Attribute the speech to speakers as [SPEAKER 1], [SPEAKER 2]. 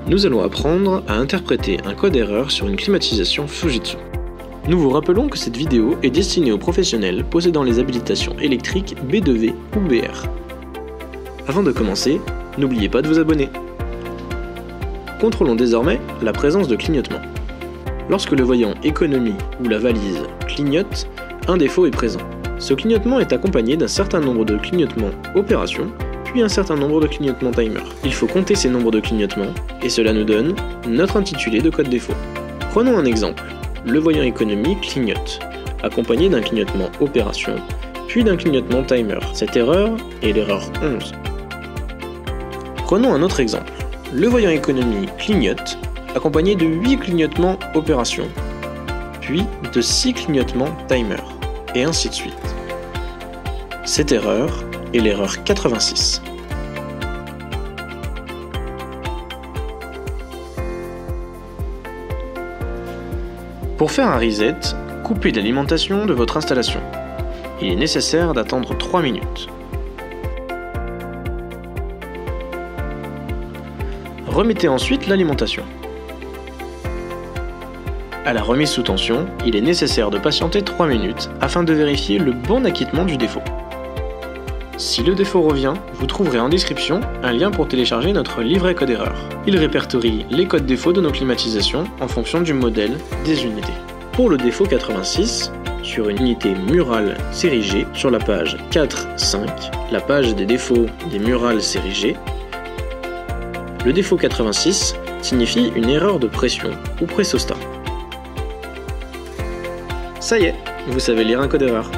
[SPEAKER 1] nous allons apprendre à interpréter un code erreur sur une climatisation Fujitsu. Nous vous rappelons que cette vidéo est destinée aux professionnels possédant les habilitations électriques B2V ou BR. Avant de commencer, n'oubliez pas de vous abonner. Contrôlons désormais la présence de clignotement. Lorsque le voyant économie ou la valise clignote, un défaut est présent. Ce clignotement est accompagné d'un certain nombre de clignotements opération, puis un certain nombre de clignotements timer. Il faut compter ces nombres de clignotements, et cela nous donne notre intitulé de code défaut. Prenons un exemple. Le voyant économie clignote, accompagné d'un clignotement opération, puis d'un clignotement timer. Cette erreur est l'erreur 11. Prenons un autre exemple. Le voyant économie clignote, accompagné de 8 clignotements opération, puis de 6 clignotements timer, et ainsi de suite. Cette erreur est l'erreur 86. Pour faire un reset, coupez l'alimentation de votre installation. Il est nécessaire d'attendre 3 minutes. Remettez ensuite l'alimentation. À la remise sous tension, il est nécessaire de patienter 3 minutes afin de vérifier le bon acquittement du défaut. Si le défaut revient, vous trouverez en description un lien pour télécharger notre livret code erreur. Il répertorie les codes défauts de nos climatisations en fonction du modèle des unités. Pour le défaut 86, sur une unité murale série G, sur la page 4.5, la page des défauts des murales série G, le défaut 86 signifie une erreur de pression ou pressostat. Ça y est, vous savez lire un code erreur.